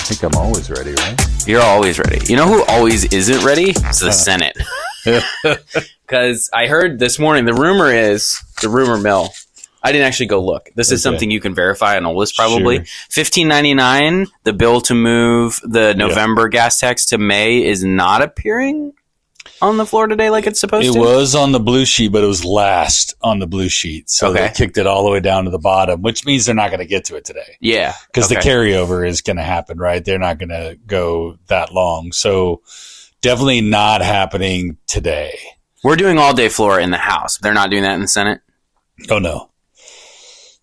think I'm always ready, right? You're always ready. You know who always isn't ready? It's the Senate. Because I heard this morning, the rumor mill. I didn't actually go look. This is something you can verify on a list probably. Sure. $15.99, the bill to move the November gas tax to May is not appearing on the floor today like it's supposed to? It was on the blue sheet, but it was last on the blue sheet. So they kicked it all the way down to the bottom, which means they're not going to get to it today. Yeah. Because the carryover is going to happen, right? They're not going to go that long. So definitely not happening today. We're doing all day floor in the House. They're not doing that in the Senate? Oh, no.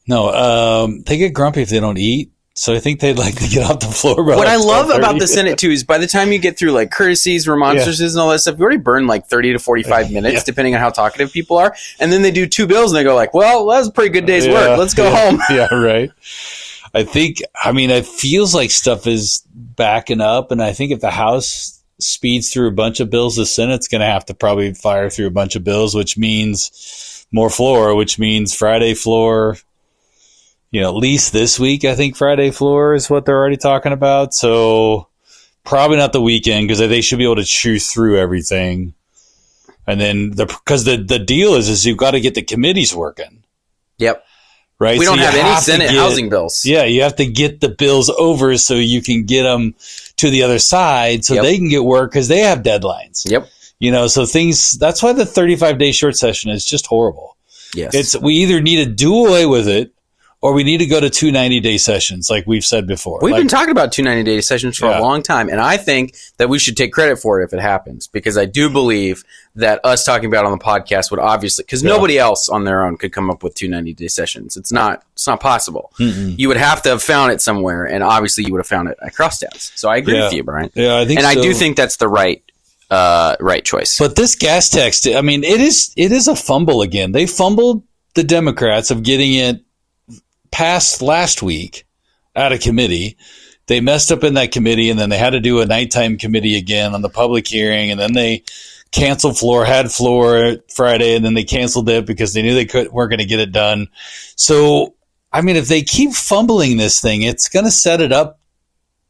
No, they get grumpy if they don't eat. So I think they'd like to get off the floor. What I love about the Senate, too, is by the time you get through like courtesies, remonstrances, and all that stuff, you already burn like 30 to 45 minutes, depending on how talkative people are. And then they do two bills and they go like, well, that was a pretty good day's work. Let's go home. Yeah, right. It feels like stuff is backing up. And I think if the House speeds through a bunch of bills, the Senate's going to have to probably fire through a bunch of bills, which means more floor, which means Friday floor. At least this week, I think Friday floor is what they're already talking about. So probably not the weekend because they should be able to chew through everything. And then because the deal is you've got to get the committees working. Yep. Right. We don't have any Senate housing bills. Yeah. You have to get the bills over so you can get them to the other side so they can get work because they have deadlines. Yep. So that's why the 35-day short session is just horrible. Yes. We either need to do away with it or we need to go to 2 90-day sessions, like we've said before. We've been talking about 2 90-day sessions for a long time, and I think that we should take credit for it if it happens, because I do believe that us talking about it on the podcast would obviously, because nobody else on their own could come up with 2 90-day sessions. It's not possible. Mm-mm. You would have to have found it somewhere, and obviously you would have found it at Crosstowns. So I agree with you, Brian. Yeah, I think and I do think that's the right choice. But this gas tax, it is a fumble again. They fumbled the Democrats of getting it passed last week out of committee. They messed up in that committee, and then they had to do a nighttime committee again on the public hearing, and then they canceled had floor Friday, and then they canceled it because they knew weren't going to get it done. So, if they keep fumbling this thing, it's going to set it up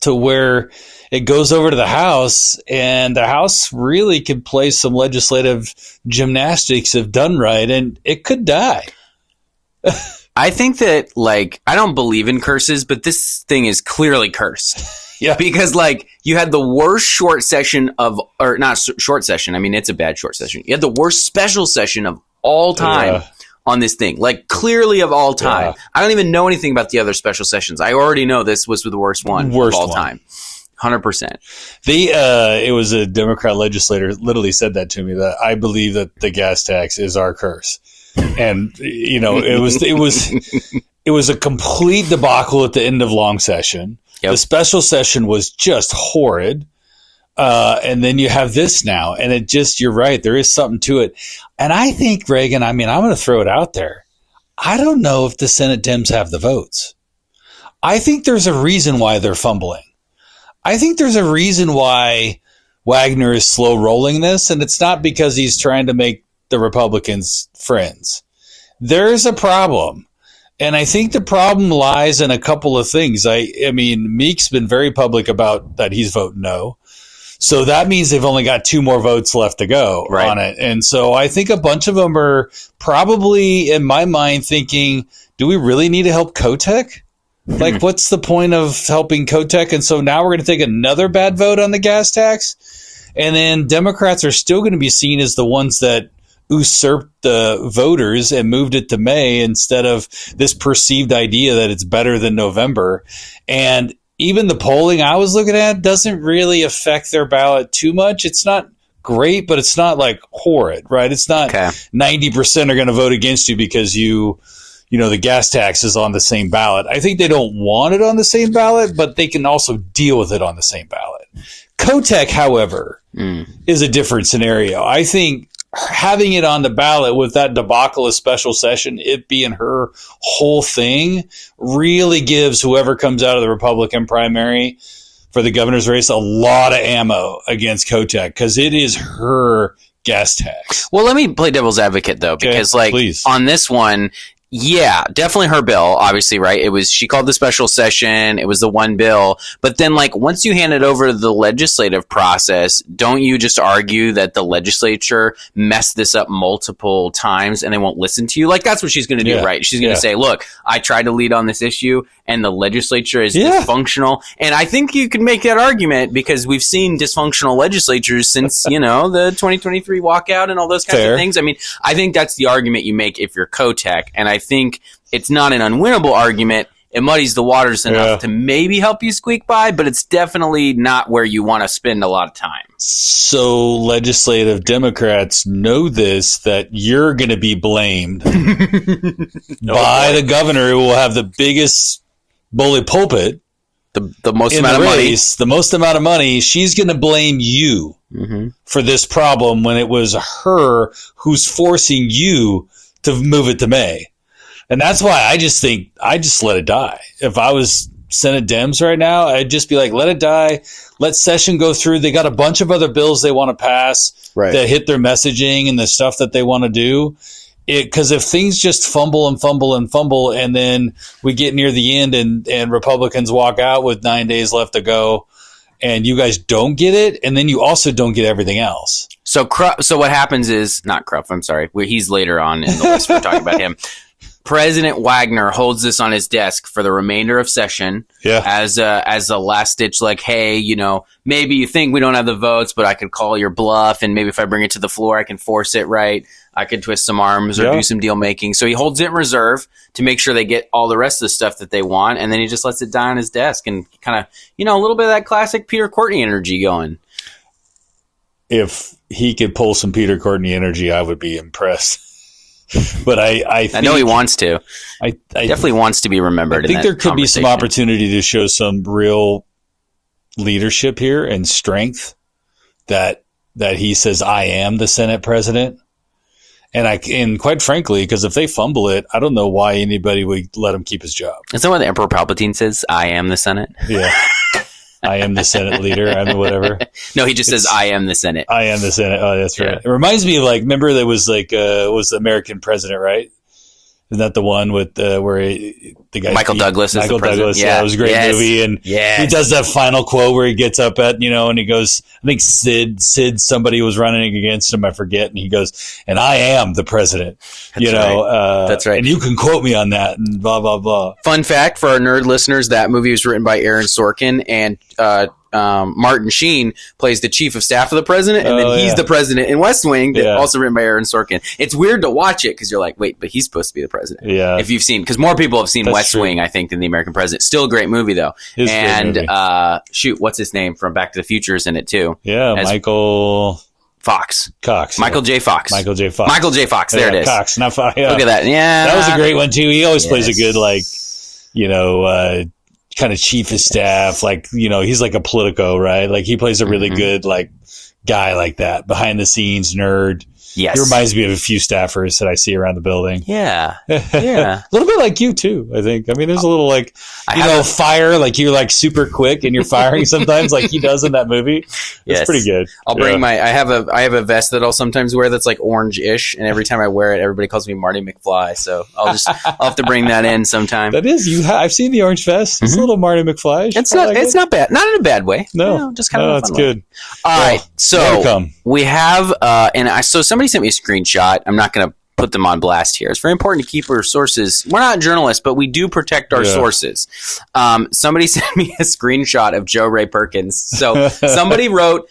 to where it goes over to the House, and the House really could play some legislative gymnastics if done right, and it could die. I think that, I don't believe in curses, but this thing is clearly cursed. Yeah. Because, you had the worst short session or not short session. It's a bad short session. You had the worst special session of all time on this thing. Clearly of all time. Yeah. I don't even know anything about the other special sessions. I already know this was the worst one of all time. 100%. It was a Democrat legislator literally said that to me, that I believe that the gas tax is our curse. And it was a complete debacle at the end of long session. Yep. The special session was just horrid. And then you have this now, and you're right. There is something to it. And I think, Reagan, I'm going to throw it out there. I don't know if the Senate Dems have the votes. I think there's a reason why they're fumbling. I think there's a reason why Wagner is slow rolling this. And it's not because he's trying to make the Republicans friends. There's a problem. And I think the problem lies in a couple of things. Meek's been very public about that he's voting no. So that means they've only got 2 more votes left to go on it. And so I think a bunch of them are probably, in my mind, thinking, do we really need to help Kotek? What's the point of helping Kotek? And so now we're going to take another bad vote on the gas tax. And then Democrats are still going to be seen as the ones that usurped the voters and moved it to May instead of this perceived idea that it's better than November. And even the polling I was looking at doesn't really affect their ballot too much. It's not great, but it's not horrid, right? It's not 90% are going to vote against you because the gas tax is on the same ballot. I think they don't want it on the same ballot, but they can also deal with it on the same ballot. Kotek, however, is a different scenario. I think having it on the ballot with that debacle of special session, it being her whole thing, really gives whoever comes out of the Republican primary for the governor's race a lot of ammo against Kotek because it is her gas tax. Well, let me play devil's advocate, though, because on this one, Yeah, definitely her bill, obviously, right? She called the special session, it was the one bill, but then like once you hand it over to the legislative process, don't you just argue that the legislature messed this up multiple times and they won't listen to you? Like that's what she's going to do, right? She's going to say, look, I tried to lead on this issue and the legislature is dysfunctional. And I think you can make that argument because we've seen dysfunctional legislatures since, the 2023 walkout and all those kinds of things. I mean, I think that's the argument you make if you're Kotek, and I think it's not an unwinnable argument. It muddies the waters enough to maybe help you squeak by, but it's definitely not where you want to spend a lot of time. So legislative Democrats know this, that you're going to be blamed by the governor who will have the biggest bully pulpit, the most amount of money. The most amount of money. She's going to blame you for this problem when it was her who's forcing you to move it to May. And that's why I just think I just let it die. If I was Senate Dems right now, I'd just be like, let it die. Let session go through. They got a bunch of other bills they want to pass that hit their messaging and the stuff that they want to do. Because if things just fumble and then we get near the end and Republicans walk out with 9 days left to go and you guys don't get it, and then you also don't get everything else. So what happens is, not Krupf, I'm sorry. He's later on in the list. We're talking about him. President Wagner holds this on his desk for the remainder of session as a last ditch, like, hey, maybe you think we don't have the votes, but I could call your bluff, and maybe if I bring it to the floor, I can force it, right? I could twist some arms or do some deal making. So he holds it in reserve to make sure they get all the rest of the stuff that they want, and then he just lets it die on his desk and kind of, a little bit of that classic Peter Courtney energy going. If he could pull some Peter Courtney energy, I would be impressed. But I know he wants to. I definitely wants to be remembered. I think there could be some opportunity to show some real leadership here and strength that he says, I am the Senate president. And quite frankly, because if they fumble it, I don't know why anybody would let him keep his job. Is that what the Emperor Palpatine says? I am the Senate? Yeah. I am the Senate leader. I mean, whatever. No, he just says, I am the Senate. I am the Senate. Oh, that's right. It reminds me of, remember there was was the American president, right? Isn't that the one with where the guy Michael Douglas? Michael Douglas. Yeah, it was a great movie, and he does that final quote where he gets up at and he goes, I think Sid, somebody was running against him, I forget, and he goes, and I am the president. That's right. And you can quote me on that, and blah blah blah. Fun fact for our nerd listeners: that movie was written by Aaron Sorkin, and Martin Sheen plays the chief of staff of the president, and then he's the president in West Wing, also written by Aaron Sorkin. It's weird to watch it because you're like, wait, but he's supposed to be the president. Yeah. If you've seen, because more people have seen West Wing, I think, than The American President. Still a great movie, though. And what's his name from Back to the Future is in it, too. Yeah, Michael Cox. Michael J. Fox. There it is. Cox, not Fox. Yeah. Look at that. Yeah. That was a great one, too. He always plays a good, kind of chief of staff, he's like a Politico, right? Like he plays a really good guy like that, behind the scenes nerd. Yes. He reminds me of a few staffers that I see around the building. Yeah. Yeah. A little bit like you too, I think. I mean, there's a little fire, you're super quick and you're firing sometimes like he does in that movie. It's pretty good. I'll bring I have a vest that I'll sometimes wear that's like orange-ish, and every time I wear it, everybody calls me Marty McFly. So I'll have to bring that in sometime. That is, I've seen the orange vest. It's a little Marty McFly. It's not bad. Not in a bad way. No. Just kind of it's good. All right. So we have, so somebody sent me a screenshot. I'm not going to put them on blast here. It's very important to keep our sources. We're not journalists, but we do protect our sources. Somebody sent me a screenshot of Joe Ray Perkins. So somebody wrote,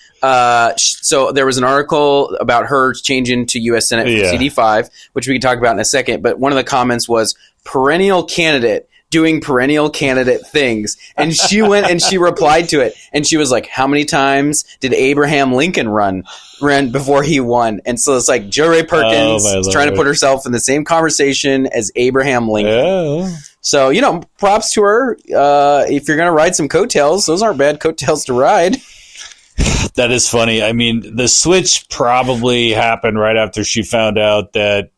so there was an article about her changing to U.S. Senate for CD5, which we can talk about in a second. But one of the comments was perennial candidate doing perennial candidate things. And she went and she replied to it. And she was like, how many times did Abraham Lincoln run before he won? And so it's like Joe Ray Perkins is trying to put herself in the same conversation as Abraham Lincoln. Yeah. So, props to her. If you're going to ride some coattails, those aren't bad coattails to ride. That is funny. I mean, the switch probably happened right after she found out that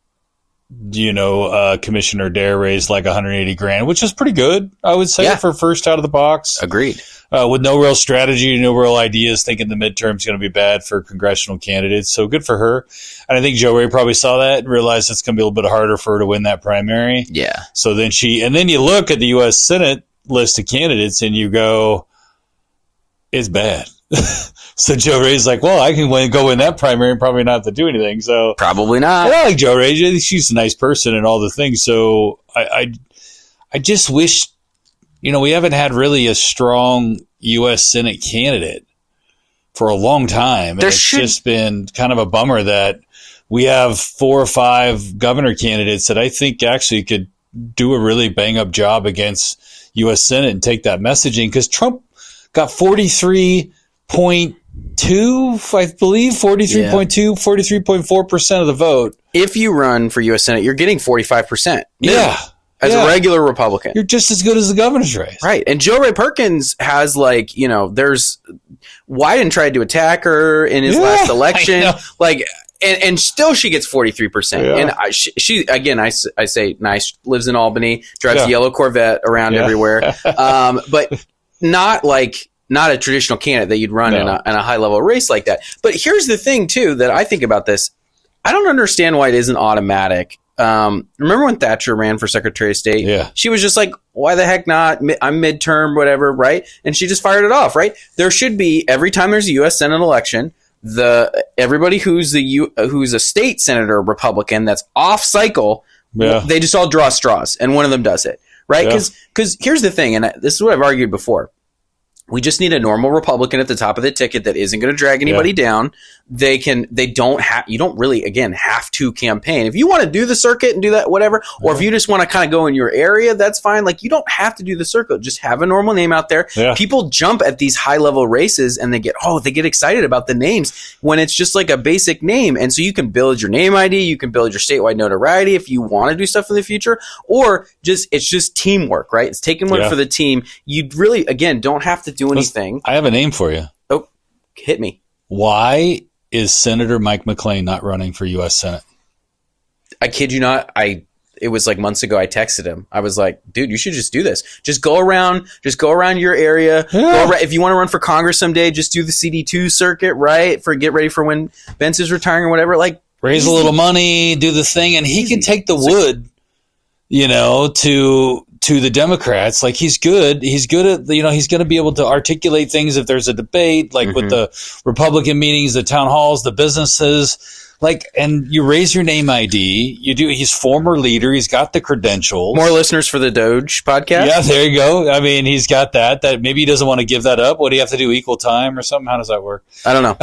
Commissioner Dare raised like 180 grand, which is pretty good, I would say, for first out of the box. Agreed. With no real strategy, no real ideas, thinking the midterm's going to be bad for congressional candidates. So good for her. And I think Jo Rae probably saw that and realized it's going to be a little bit harder for her to win that primary. Yeah. So then then you look at the U.S. Senate list of candidates and you go, it's bad. So Jo Rae's like, well, I can go in that primary and probably not have to do anything. So probably not. I like Jo Rae. She's a nice person and all the things. So I just wish, we haven't had really a strong U.S. Senate candidate for a long time. And it's just been kind of a bummer that we have 4 or 5 governor candidates that I think actually could do a really bang up job against U.S. Senate and take that messaging, because Trump got 43.2, I believe, 43.4% of the vote. If you run for U.S. Senate, you're getting 45%. Yeah. As a regular Republican. You're just as good as the governor's race. Right. And Jo Rae Perkins has Wyden tried to attack her in his last election. And still she gets 43%. Yeah. And she again, I say nice, lives in Albany, drives a yellow Corvette around everywhere. But not a traditional candidate that you'd run in a high level race like that. But here's the thing too, that I think about this. I don't understand why it isn't automatic. Remember when Thatcher ran for Secretary of State? Yeah. She was just like, why the heck not? I'm midterm, whatever, right? And she just fired it off, right? There should be, every time there's a U.S. Senate election, everybody who's a state senator Republican that's off cycle, they just all draw straws, and one of them does it, right? Because here's the thing, and this is what I've argued before. We just need a normal Republican at the top of the ticket that isn't going to drag anybody down. You don't really, again, have to campaign. If you want to do the circuit and do that, whatever, or if you just want to kind of go in your area, that's fine. Like, you don't have to do the circuit. Just have a normal name out there. Yeah. People jump at these high level races and they get excited about the names when it's just like a basic name. And so you can build your name ID, you can build your statewide notoriety if you want to do stuff in the future, or it's just teamwork, right? It's taking one for the team. You really, again, don't have to do anything. I have a name for you. Oh, hit me. Why is Senator Mike McLane not running for U.S. Senate? I kid you not. It was like months ago. I texted him. I was like, dude, you should just do this. Just go around your area. Yeah. If you want to run for Congress someday, just do the CD2 circuit, right? Get ready for when Pence is retiring or whatever. Like, raise a little money, do the thing, and he can take the wood, to the Democrats. Like, he's good at, he's going to be able to articulate things if there's a debate, like with the Republican meetings, the town halls, the businesses, and you raise your name ID, he's former leader. He's got the credentials. More listeners for the Doge podcast. Yeah, there you go. I mean, he's got that maybe he doesn't want to give that up. What do you have to do? Equal time or something? How does that work? I don't know.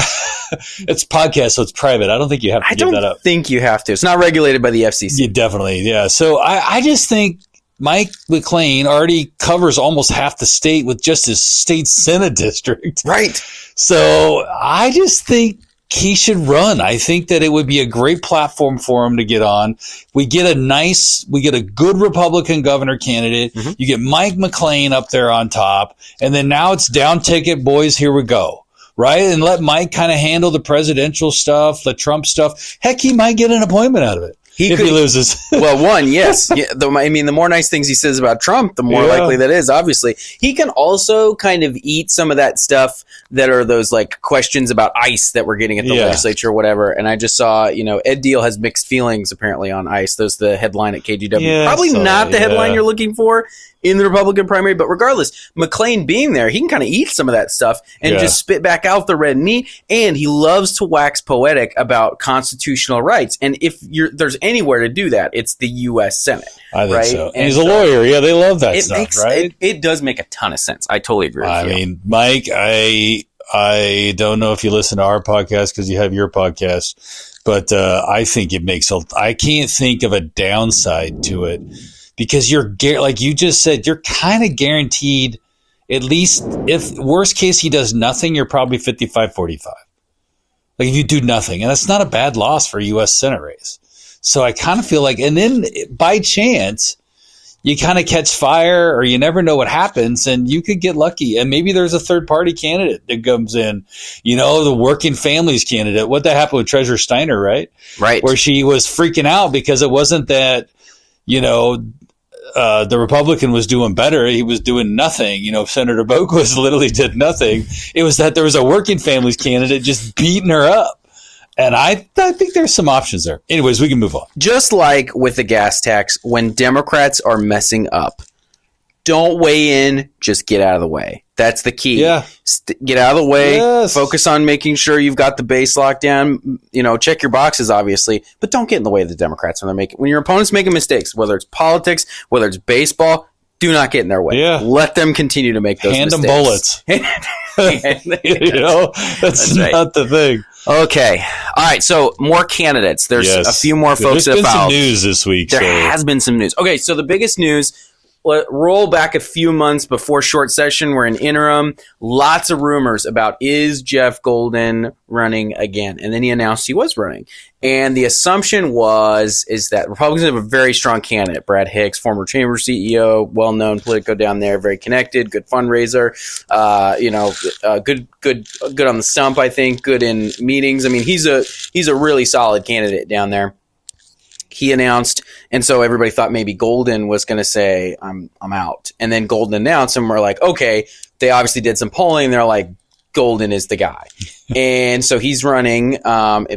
It's podcast, so it's private. I don't think you have to give that up. I don't think you have to. It's not regulated by the FCC. Yeah, definitely. Yeah. So I just think Mike McLane already covers almost half the state with just his state Senate district. Right. So I just think he should run. I think that it would be a great platform for him to get on. We get a good Republican governor candidate. Mm-hmm. You get Mike McLane up there on top. And then now it's down ticket, boys. Here we go. Right. And let Mike kind of handle the presidential stuff, the Trump stuff. Heck, he might get an appointment out of it. If he loses. Well, yes. Yeah, the more nice things he says about Trump, the more likely that is, obviously. He can also kind of eat some of that stuff that are those questions about ICE that we're getting at the legislature or whatever. And I just saw, Ed Diehl has mixed feelings apparently on ICE. That's the headline at KGW. Yeah, probably not the headline you're looking for in the Republican primary, but regardless, McLane being there, he can kind of eat some of that stuff and just spit back out the red meat. And he loves to wax poetic about constitutional rights. And if there's anywhere to do that, it's the U.S. Senate. I think so. And he's a lawyer. Yeah, they love that stuff, right? It does make a ton of sense. I totally agree with you. I mean, Mike, I don't know if you listen to our podcast because you have your podcast, but I think it makes I can't think of a downside to it. Because like you just said, you're kind of guaranteed, at least if worst case he does nothing, you're probably 55-45. Like if you do nothing, and that's not a bad loss for a U.S. Senate race. So I kind of feel like, and then by chance, you kind of catch fire, or you never know what happens, and you could get lucky. And maybe there's a third party candidate that comes in, the working families candidate. What that happened with Treasurer Steiner, right? Right. Where she was freaking out because it wasn't that, the Republican was doing better. He was doing nothing. Senator Boquist literally did nothing. It was that there was a working families candidate just beating her up. And I think there's some options there. Anyways, we can move on. Just like with the gas tax, when Democrats are messing up, don't weigh in, just get out of the way. That's the key. Yeah. Get out of the way. Yes. Focus on making sure you've got the base locked down. Check your boxes, obviously, but don't get in the way of the Democrats when your opponent's making mistakes, whether it's politics, whether it's baseball. Do not get in their way. Yeah. Let them continue to make those mistakes. Hand them bullets. That's right. Not the thing. Okay. All right. So more candidates. There's a few more folks that filed. There's been some news this week. There has been some news. Okay. So the biggest news, roll back a few months before short session. We're in interim. Lots of rumors about, is Jeff Golden running again? And then he announced he was running. And the assumption is that Republicans have a very strong candidate. Brad Hicks, former Chamber CEO, well-known Politico down there, very connected, good fundraiser, good on the stump, I think, good in meetings. I mean, he's a really solid candidate down there. He announced, and so everybody thought maybe Golden was going to say, I'm out. And then Golden announced, and we're like, okay, they obviously did some polling, and they're like, Golden is the guy. And so he's running.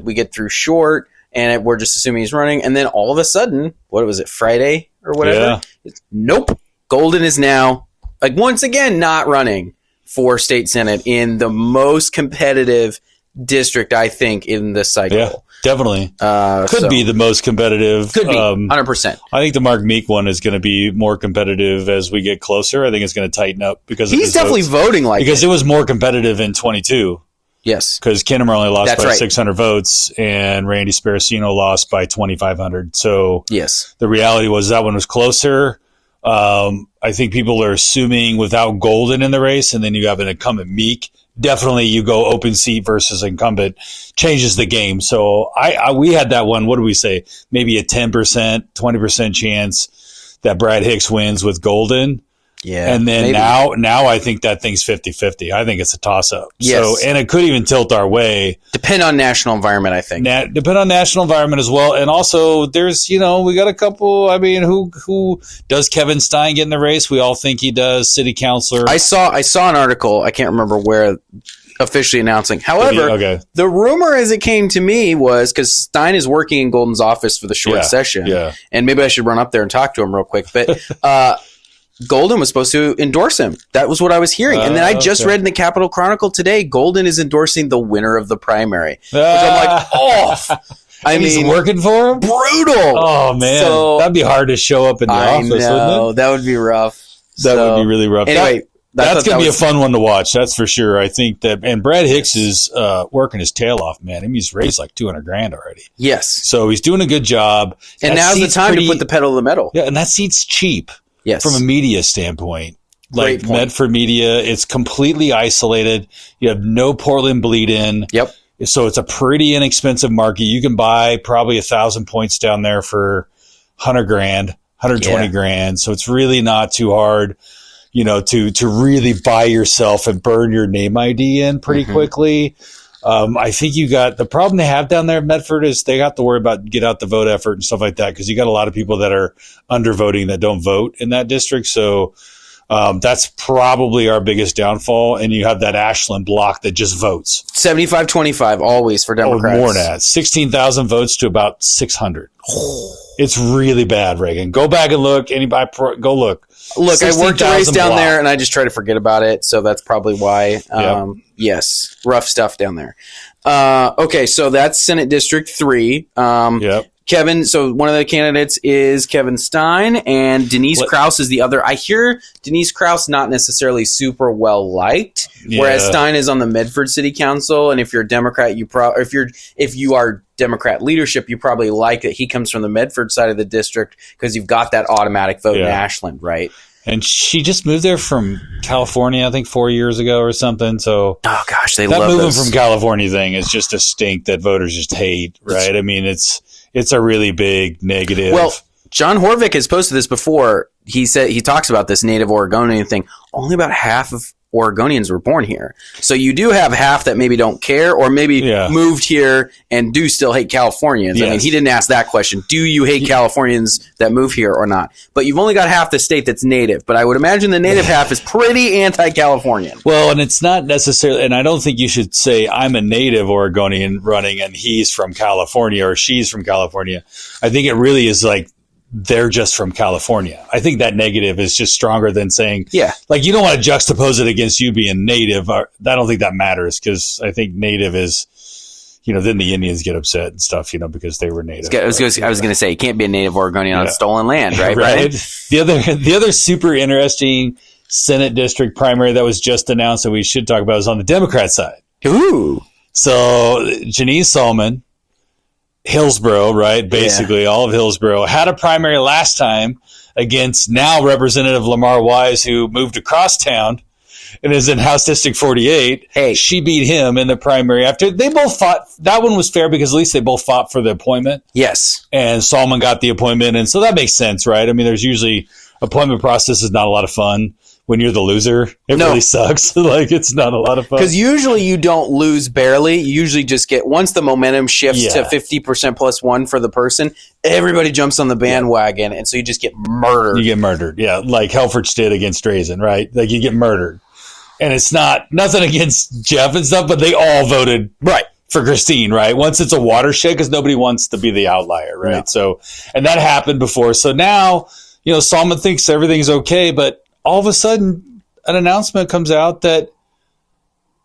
We get through short, and we're just assuming he's running. And then all of a sudden, what was it, Friday or whatever? Yeah. Nope. Golden is now, once again, not running for state senate in the most competitive district, I think, in this cycle. Yeah, definitely. Could be the most competitive. Could be, 100%. I think the Mark Meek one is going to be more competitive as we get closer. I think it's going to tighten up because he's definitely voting because it was more competitive in 22. Yes. Because Kinnemer only lost by 600 votes and Randy Sparacino lost by 2,500. So yes, the reality was that one was closer. I think people are assuming without Golden in the race, and then you have an incumbent Meek, definitely you go open seat versus incumbent, changes the game. So we had that one, what do we say, maybe a 10%, 20% chance that Brad Hicks wins with Golden. Yeah. And then now I think that thing's 50-50. I think it's a toss-up. Yes. So, and it could even tilt our way. Depend on national environment, I think. Depend on national environment as well. And also there's, we got a couple, who does Kevin Stein get in the race? We all think he does. City councilor. I saw an article, I can't remember where, officially announcing. However, the rumor as it came to me was, because Stein is working in Golden's office for the short session. Yeah. And maybe I should run up there and talk to him real quick. But Golden was supposed to endorse him. That was what I was hearing. And then I just read in the Capitol Chronicle today, Golden is endorsing the winner of the primary. Which I'm like, he's working for him? Brutal. Oh, man. So, that'd be hard to show up in the office, wouldn't it? That would be rough. That would be really rough. Anyway, that's going to be a fun one to watch. That's for sure. I think that, and Brad Hicks is working his tail off, man. I mean, he's raised like $200,000 already. Yes. So he's doing a good job. And now's the time to put the pedal to the metal. Yeah, and that seat's cheap. Yes. From a media standpoint. Great point. Medford media, it's completely isolated. You have no Portland bleed in. Yep. So it's a pretty inexpensive market. You can buy probably 1,000 points down there for $100,000, $120,000. So it's really not too hard, to really buy yourself and burn your name ID in pretty quickly. I think you got the problem they have down there at Medford is they got to worry about get out the vote effort and stuff like that because you got a lot of people that are undervoting that don't vote in that district. So that's probably our biggest downfall. And you have that Ashland block that just votes 75-25 always for Democrats. More than that, 16,000 votes to about 600. It's really bad, Reagan. Go back and look. Anybody go look. Look, I worked a race down there, and I just try to forget about it, so that's probably why. Yes, rough stuff down there. Okay, so that's Senate District 3. Kevin, so one of the candidates is Kevin Stein, and Denise Krause is the other. I hear Denise Krause not necessarily super well liked, whereas Stein is on the Medford City Council, and if you're a Democrat, if you are Democrat leadership, you probably like that he comes from the Medford side of the district because you've got that automatic vote in Ashland, right? And she just moved there from California, I think 4 years ago or something. So, oh gosh, they love that moving from California thing is just a stink that voters just hate, right? I mean, it's a really big negative. Well, John Horvick has posted this before. He talks about this native Oregonian thing. Only about half of Oregonians were born here. So you do have half that maybe don't care or maybe moved here and do still hate Californians. Yes. I mean, he didn't ask that question. Do you hate Californians that move here or not? But you've only got half the state that's native. But I would imagine the native half is pretty anti-Californian. Well, and it's not necessarily, and I don't think you should say I'm a native Oregonian running and he's from California or she's from California. I think it really is like, they're just from California. I think that negative is just stronger than saying, like, you don't want to juxtapose it against you being native. I don't think that matters because I think native is, then the Indians get upset and stuff, because they were native. I was going to say, you can't be a native Oregonian on stolen land, right? Right. The other super interesting Senate district primary that was just announced that we should talk about is on the Democrat side. Ooh. So Janine Sollman, Hillsborough, right? Basically, all of Hillsborough had a primary last time against now Representative Lamar Wise, who moved across town and is in House District 48. Hey, she beat him in the primary after they both fought. That one was fair because at least they both fought for the appointment. Yes. And Sollman got the appointment. And so that makes sense, right? I mean, there's usually appointment process is not a lot of fun. When you're the loser, it really sucks. Like, it's not a lot of fun. Because usually you don't lose barely. You usually just get, once the momentum shifts to 50% plus one for the person, everybody jumps on the bandwagon. And so you just get murdered. You get murdered. Yeah. Like Helfrich did against Drazen, right? Like, you get murdered. And it's nothing against Jeff and stuff, but they all voted for Christine, right? Once it's a watershed, because nobody wants to be the outlier, right? No. So, and that happened before. So now, Sollman thinks everything's okay, but all of a sudden, an announcement comes out that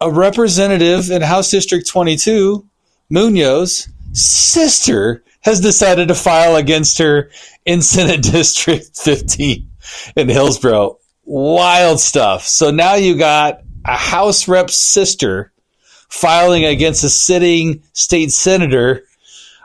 a representative in House District 22, Munoz, sister, has decided to file against her in Senate District 15 in Hillsborough. Wild stuff. So now you got a House rep sister filing against a sitting state senator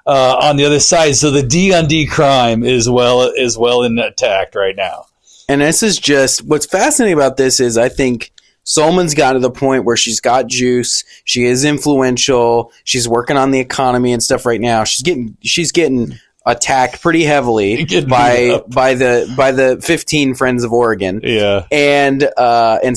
on the other side. So the D on D crime is well in attack right now. And this is just, what's fascinating about this is I think Sollman's got to the point where she's got juice. She is influential. She's working on the economy and stuff right now. She's getting attacked pretty heavily by the 15 Friends of Oregon. Yeah. And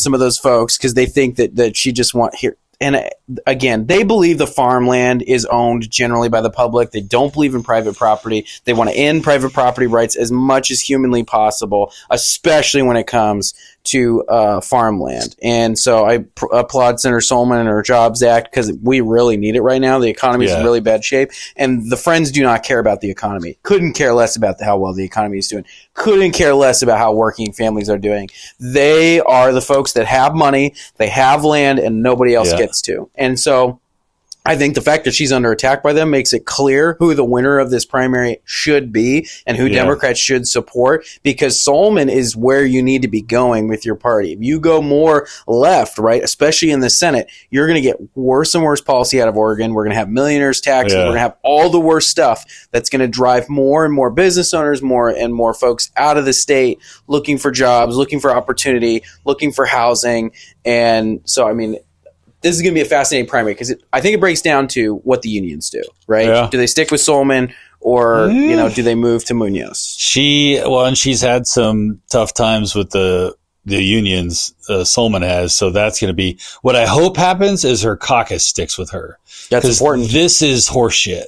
some of those folks, because they think that she just here. And again, they believe the farmland is owned generally by the public. They don't believe in private property. They want to end private property rights as much as humanly possible, especially when it comes to farmland. And so I applaud Senator Sollman and her Jobs Act because we really need it right now. The economy is in really bad shape. And the Friends do not care about the economy. Couldn't care less about how well the economy is doing. Couldn't care less about how working families are doing. They are the folks that have money, they have land, and nobody else gets to. And so I think the fact that she's under attack by them makes it clear who the winner of this primary should be and who Democrats should support, because Sollman is where you need to be going with your party. If you go more left, right, especially in the Senate, you're going to get worse and worse policy out of Oregon. We're going to have millionaires taxes. We're going to have all the worst stuff that's going to drive more and more business owners, more and more folks out of the state looking for jobs, looking for opportunity, looking for housing. And so, I mean, this is going to be a fascinating primary because I think it breaks down to what the unions do, right? Yeah. Do they stick with Sollman or, do they move to Munoz? And she's had some tough times with the unions, Sollman has. So that's going to be what I hope happens is her caucus sticks with her. That's important. This is horseshit.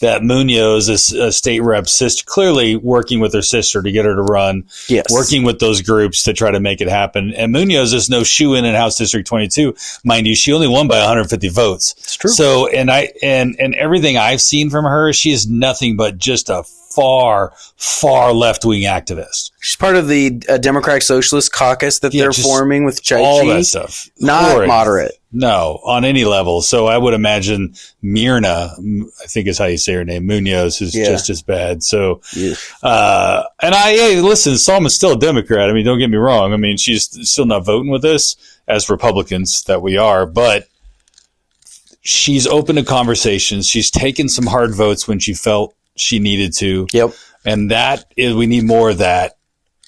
That Munoz is a state rep sister, clearly working with her sister to get her to run, working with those groups to try to make it happen. And Munoz is no shoe-in House District 22. Mind you, she only won by 150 votes. It's true. So, and everything I've seen from her, she is nothing but just a far, far left-wing activist. She's part of the Democratic Socialist Caucus that they're forming with Chai all that stuff. Not moderate. No, on any level. So I would imagine Myrna, I think is how you say her name, Munoz, is just as bad. So, listen, Sollman's still a Democrat. I mean, don't get me wrong. I mean, she's still not voting with us as Republicans that we are, but she's open to conversations. She's taken some hard votes when she felt she needed to. Yep. And we need more of that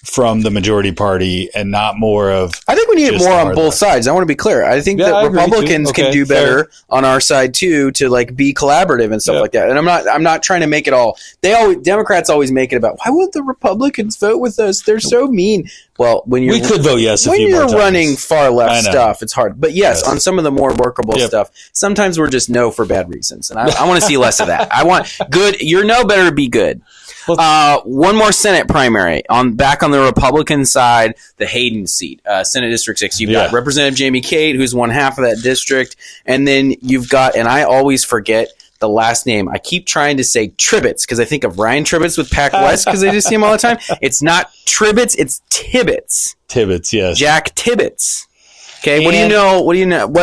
from the majority party and not more of. I think we need it more on both sides. I want to be clear. I think that Republicans can do better on our side too, to like be collaborative and stuff like that. And I'm not trying to make it all. Democrats always make it about, why would the Republicans vote with us? They're so mean. Well, we could vote yes when you're running far left stuff. It's hard, but yes, on some of the more workable stuff, sometimes we're just no for bad reasons, and I want to see less of that. I want good. You're no better to be good. One more Senate primary back on the Republican side, the Hayden seat, Senate District 6. You've got Representative Jamie Cate, who's one half of that district, and then you've got, and I always forget the last name. I keep trying to say Tribbets because I think of Ryan Tribbets with Pac West because I just see him all the time. It's not Tribbets, it's Tibbets. Tibbets, yes. Jack Tibbets. Okay, what do you know?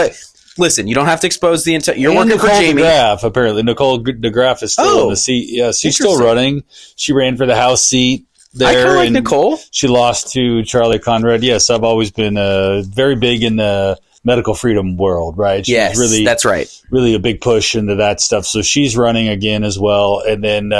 Listen, you don't have to expose the entire. You're working for Jamie. DeGraff, apparently. Nicole DeGraff is still in the seat. Yeah, she's still running. She ran for the House seat there. I kind of like Nicole. She lost to Charlie Conrad. Yes, I've always been very big in the medical freedom world, right? Yes, that's right. Really a big push into that stuff. So she's running again as well. And then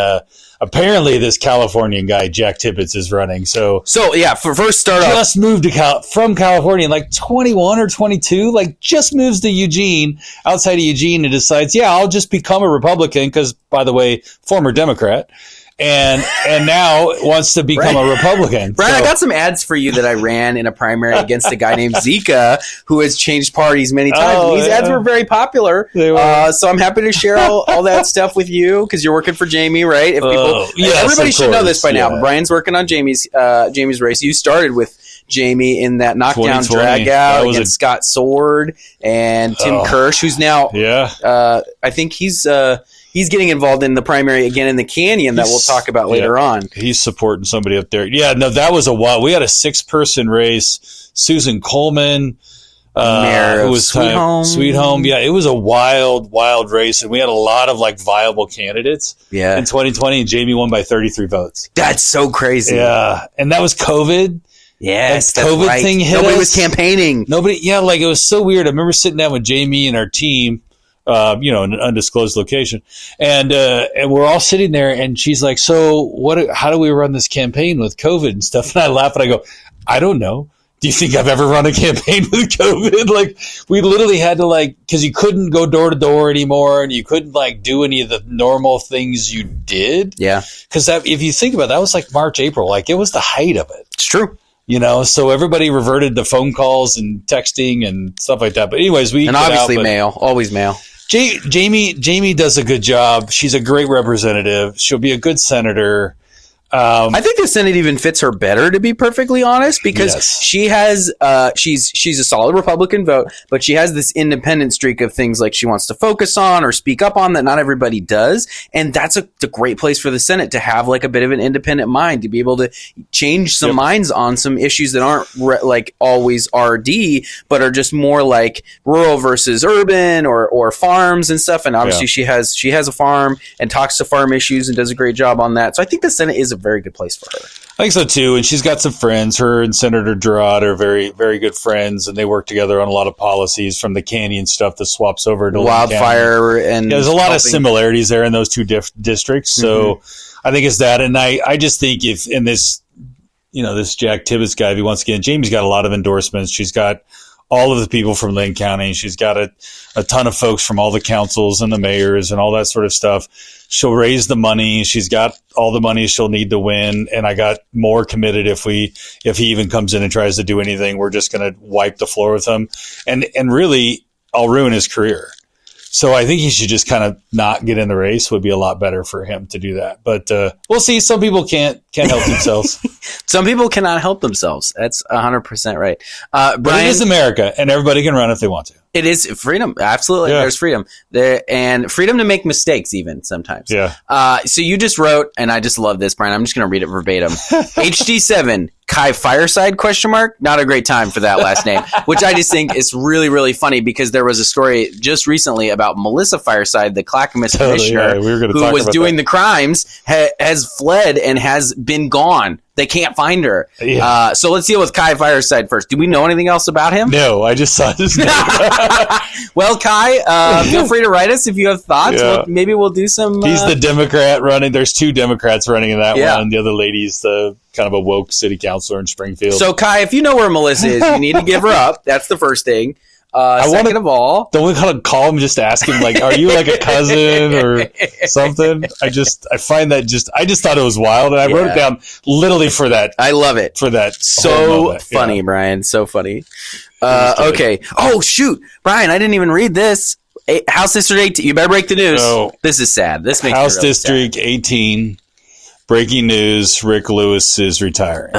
apparently this Californian guy, Jack Tibbets, is running. So yeah, for first start off. Just moved from California, like 21 or 22, like just moves to Eugene, outside of Eugene, and decides, I'll just become a Republican because, by the way, former Democrat. And now wants to become a Republican. Brian, I got some ads for you that I ran in a primary against a guy named Zika who has changed parties many times. And these ads were very popular. So I'm happy to share all that stuff with you because you're working for Jamie, right? If people, everybody should know this by now. But Brian's working on Jamie's race. You started with Jamie in that knockdown drag out against Scott Sword and Tim Kirsch, who's now I think he's getting involved in the primary again in the Canyon that we'll talk about later on. He's supporting somebody up there. Yeah, no, that was a while. We had a 6-person race. Susan Coleman, who was Sweet Home. Yeah, it was a wild, wild race, and we had a lot of like viable candidates. Yeah. In 2020, and Jamie won by 33 votes. That's so crazy. Yeah, and that was COVID. Yes, that COVID thing hit Nobody us. was campaigning. Like it was so weird. I remember sitting down with Jamie and our team. In an undisclosed location, and we're all sitting there, and she's like, "So how do we run this campaign with COVID and stuff?" And I laugh and I go, "I don't know. Do you think I've ever run a campaign with COVID?" Like we literally had to because you couldn't go door to door anymore, and you couldn't do any of the normal things you did. Yeah, because if you think about it, that was like March, April, like it was the height of it. It's true. So everybody reverted to phone calls and texting and stuff like that. But anyways, obviously mail, always mail. Jamie does a good job. She's a great representative. She'll be a good senator. I think the Senate even fits her better, to be perfectly honest, because she has she's a solid Republican vote, but she has this independent streak of things like she wants to focus on or speak up on that not everybody does, and that's a great place for the Senate to have like a bit of an independent mind to be able to change some minds on some issues that aren't always RD, but are just more like rural versus urban or farms and stuff. And obviously she has a farm and talks to farm issues and does a great job on that. So I think the Senate is a very good place for her. I think so too, and she's got some friends. Her and Senator Gerard are very, very good friends, and they work together on a lot of policies from the Canyon stuff that swaps over to wildfire. And there's a lot of similarities there in those two districts. So I think it's that, and I just think if in this, this Jack Tibbets guy, if he wants to get in, Jamie's got a lot of endorsements. She's got all of the people from Lane County. She's got a ton of folks from all the councils and the mayors and all that sort of stuff. She'll raise the money. She's got all the money she'll need to win. And I got more committed if he even comes in and tries to do anything, we're just going to wipe the floor with him. And really, I'll ruin his career. So I think he should just kind of not get in the race would be a lot better for him to do that. But we'll see. Some people can't help themselves. Some people cannot help themselves. That's 100% right. Brian, but it is America, and everybody can run if they want to. It is freedom. Absolutely. Yeah. There's freedom there, and freedom to make mistakes even sometimes. Yeah. So you just wrote, and I just love this, Brian. I'm just going to read it verbatim. HD7, Kai Fireside, ? Not a great time for that last name, which I just think is really, really funny because there was a story just recently about Melissa Fireside, the Clackamas commissioner, who was doing the crimes, has fled and has been gone They can't find her. Yeah. So let's deal with Kai Fireside first. Do we know anything else about him? No, I just saw his name. Well, Kai, feel free to write us if you have thoughts. Yeah. Maybe we'll do some... He's the Democrat running. There's 2 Democrats running in that one. The other lady's the kind of a woke city councilor in Springfield. So, Kai, if you know where Melissa is, you need to give her up. That's the first thing. Second of all, don't we kind of call him just to ask him, like, are you like a cousin or something? I find that I just thought it was wild, and I wrote it down literally for that. I love it. For that. So funny, Brian. So funny. Okay. Oh, shoot. Brian, I didn't even read this. House District 18. You better break the news. So, this is sad. This makes House me really District sad. 18. Breaking news, Rick Lewis is retiring.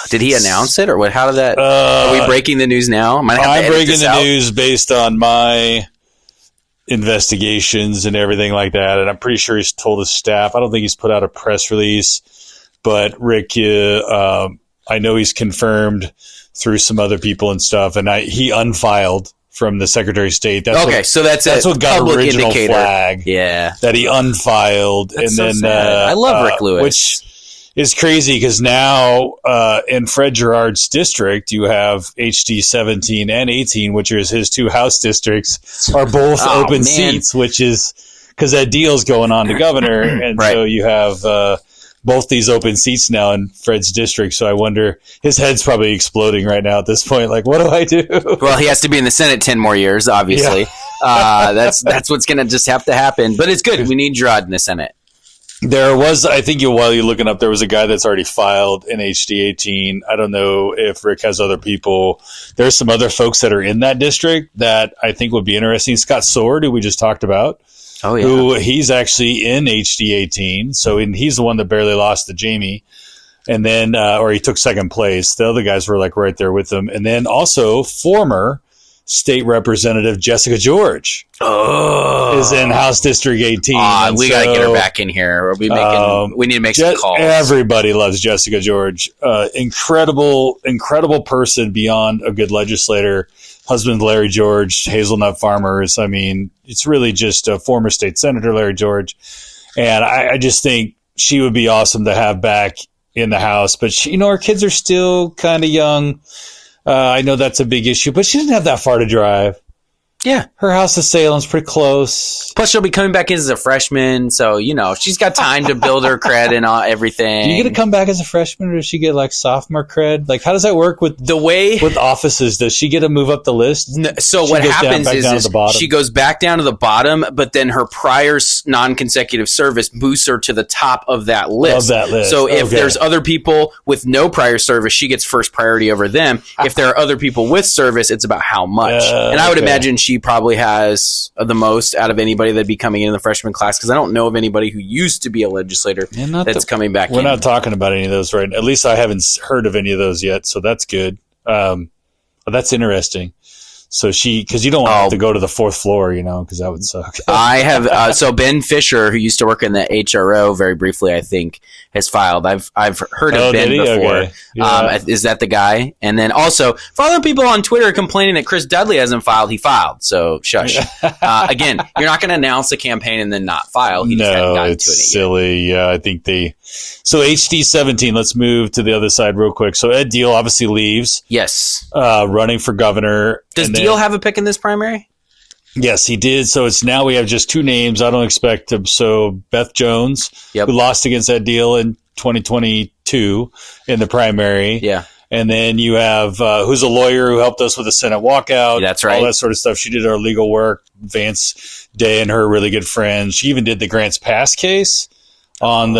Did he announce it, or what? How did that... are we breaking the news now? I'm breaking the news based on my investigations and everything like that, and I'm pretty sure he's told his staff. I don't think he's put out a press release, but Rick, I know he's confirmed through some other people and stuff, and he unfiled from the Secretary of State. So that's what got public original indicator. Flag. Yeah, that he unfiled, that's and so then sad. I love Rick Lewis, which is crazy because now in Fred Gerard's district, you have HD 17 and 18, which is his 2 House districts, are both open seats, which is because that Diehl's going on to governor, and so you have. Both these open seats now in Fred's district, so I wonder, his head's probably exploding right now at this point. Like, what do I do? Well, he has to be in the Senate 10 more years, obviously. Yeah. That's what's going to just have to happen. But it's good. We need Gerard in the Senate. There was, I think, while you're looking up, there was a guy that's already filed in HD 18. I don't know if Rick has other people. There's some other folks that are in that district that I think would be interesting. Scott Sword, who we just talked about. Oh, yeah. Who he's actually in HD 18. So he's the one that barely lost to Jami. And then, or he took second place. The other guys were like right there with him. And then also former State Representative Jessica George is in House District 18. We got to get her back in here. We need to make some calls. Everybody loves Jessica George. Incredible person beyond a good legislator. Husband Larry George, hazelnut farmers. I mean, it's really just a former state senator, Larry George. And I just think she would be awesome to have back in the House. But, her kids are still kind of young. I know that's a big issue, but she doesn't have that far to drive. Yeah. Her house in Salem's pretty close. Plus, she'll be coming back in as a freshman, so, she's got time to build her cred and everything. Do you get to come back as a freshman, or does she get, like, sophomore cred? Like, how does that work with offices? Does she get to move up the list? No, so what happens is she goes back down to the bottom, but then her prior non-consecutive service boosts her to the top of that list. So if there's other people with no prior service, she gets first priority over them. If there are other people with service, it's about how much. And I would imagine she probably has the most out of anybody that'd be coming in the freshman class, because I don't know of anybody who used to be a legislator that's coming back in. We're not talking about any of those, right? At least I haven't heard of any of those yet, so that's good. That's interesting. So because you don't want to go to the 4th floor, because that would suck. I have, so Ben Fisher, who used to work in the HRO very briefly, I think, has filed. I've heard of Ben before. Okay. Yeah. Is that the guy? And then also, for other people on Twitter complaining that Chris Dudley hasn't filed, he filed. So shush. Again, you're not going to announce a campaign and then not file. He just hadn't gotten to it yet. Silly. Yeah, I think so HD 17, let's move to the other side real quick. So Ed Diehl obviously leaves. Yes. Running for governor. Does Diehl have a pick in this primary? Yes, he did. So it's now we have just 2 names. I don't expect to. So Beth Jones, who lost against Ed Diehl in 2022 in the primary. Yeah. And then you have who's a lawyer who helped us with the Senate walkout. That's right. All that sort of stuff. She did our legal work. Vance Day and her really good friend. She even did the Grants Pass case on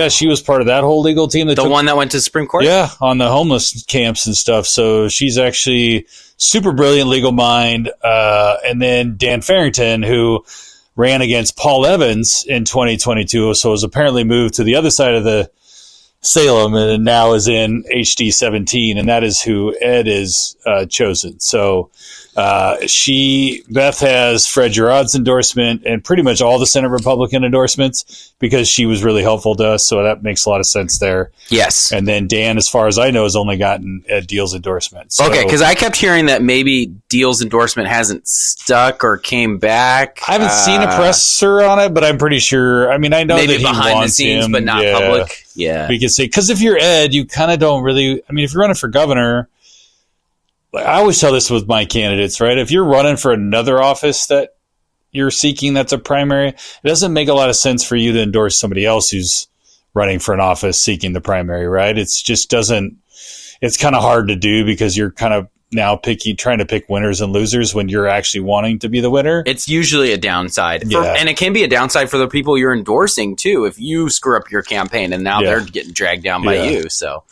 she was part of that whole legal team. The one that went to the Supreme Court? Yeah, on the homeless camps and stuff. So she's actually super brilliant legal mind. And then Dan Farrington, who ran against Paul Evans in 2022, so was apparently moved to the other side of the Salem and now is in HD 17, and that is who Ed is chosen. So Beth has Fred Gerard's endorsement and pretty much all the Senate Republican endorsements because she was really helpful to us. So that makes a lot of sense there. Yes. And then Dan, as far as I know, has only gotten Ed Diehl's endorsement. So, okay, because I kept hearing that maybe Diehl's endorsement hasn't stuck or came back. I haven't seen a presser on it, but I'm pretty sure. I mean, I know maybe that he behind wants the scenes, him, but not public. Yeah. We could say, because if you're Ed, you kind of don't really, I mean, if you're running for governor, I always tell this with my candidates, right? If you're running for another office that you're seeking that's a primary, it doesn't make a lot of sense for you to endorse somebody else who's running for an office seeking the primary, right? It's kind of hard to do because you're kind of now trying to pick winners and losers when you're actually wanting to be the winner. It's usually a downside. Yeah. And it can be a downside for the people you're endorsing too, if you screw up your campaign and now they're getting dragged down by you. So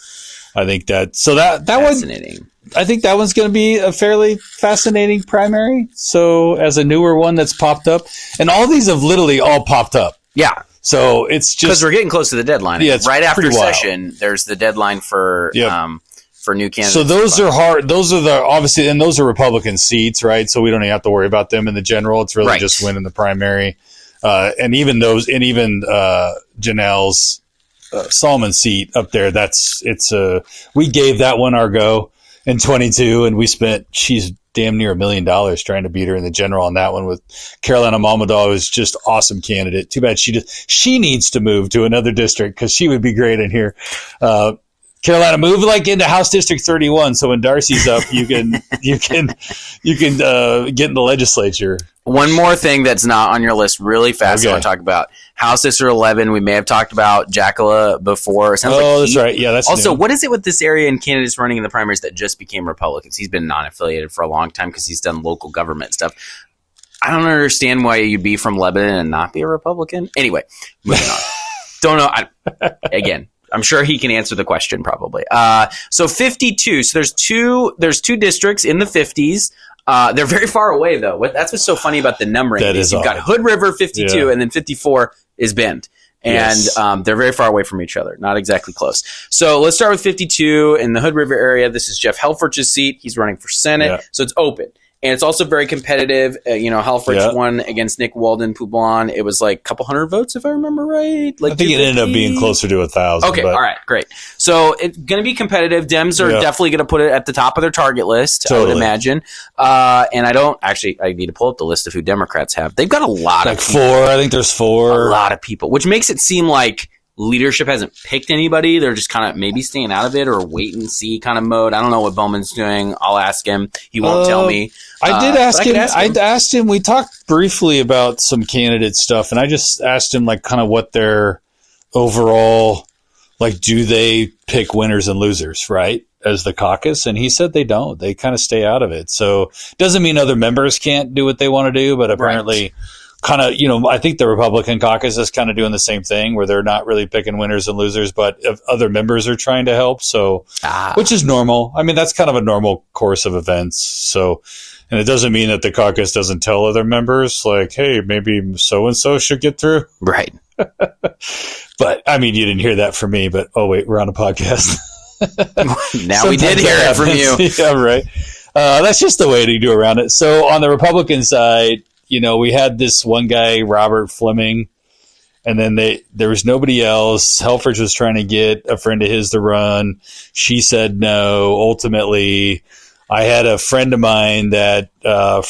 I think that fascinating. I think that one's going to be a fairly fascinating primary. So as a newer one that's popped up, and all these have literally all popped up. Yeah. So it's just because we're getting close to the deadline. Yeah, it's right after wild. session, there's the deadline for new candidates. So those are hard. Those are obviously, and those are Republican seats, right? So we don't even have to worry about them in the general. It's really just winning the primary. And even Janelle's Sollman seat up there. We gave that one our go in 22, and she's damn near $1 million trying to beat her in the general on that one with Carolina Mamadou, who's just awesome candidate. Too bad she needs to move to another district because she would be great in here. Carolina, move into House District 31, so when Darcy's up, you can get in the legislature. One more thing that's not on your list, really fast. I want to talk about House District 11. We may have talked about Jackala before. That's right. Yeah, that's also new. What is it with this area and candidates running in the primaries that just became Republicans? He's been non-affiliated for a long time because he's done local government stuff. I don't understand why you'd be from Lebanon and not be a Republican. Anyway, moving on. Don't know. Again. I'm sure he can answer the question probably. So 52. So there's two districts in the 50s. They're very far away though. That's what's so funny about the numbering. You've got Hood River 52 and then 54 is Bend. And they're very far away from each other. Not exactly close. So let's start with 52 in the Hood River area. This is Jeff Helfrich's seat. He's running for Senate. Yeah. So it's open. And it's also very competitive. Helfrich won against Nick Walden Poublon. It was like a couple hundred votes, if I remember right. I think it ended up being closer to 1,000. Okay, all right, great. So it's going to be competitive. Dems are definitely going to put it at the top of their target list, I would imagine. And I need to pull up the list of who Democrats have. They've got a lot of people. 4. I think there's 4. A lot of people, which makes it seem like leadership hasn't picked anybody. They're just kind of maybe staying out of it or wait and see kind of mode. I don't know what Bowman's doing. I'll ask him. He won't tell me. I did ask him. I asked him. We talked briefly about some candidate stuff, and I just asked him kind of what their overall do they pick winners and losers, right, as the caucus? And he said they don't. They kind of stay out of it. So doesn't mean other members can't do what they want to do, but apparently. Kind of, I think the Republican caucus is kind of doing the same thing where they're not really picking winners and losers, but other members are trying to help. So, which is normal. I mean, that's kind of a normal course of events. So, and it doesn't mean that the caucus doesn't tell other members hey, maybe so-and-so should get through. Right. But I mean, you didn't hear that from me, but wait, we're on a podcast. Now we did hear it from you. Yeah, right. That's just the way to do around it. So on the Republican side, we had this one guy, Robert Fleming, and then there was nobody else. Helfrich was trying to get a friend of his to run. She said no. Ultimately, I had a friend of mine that I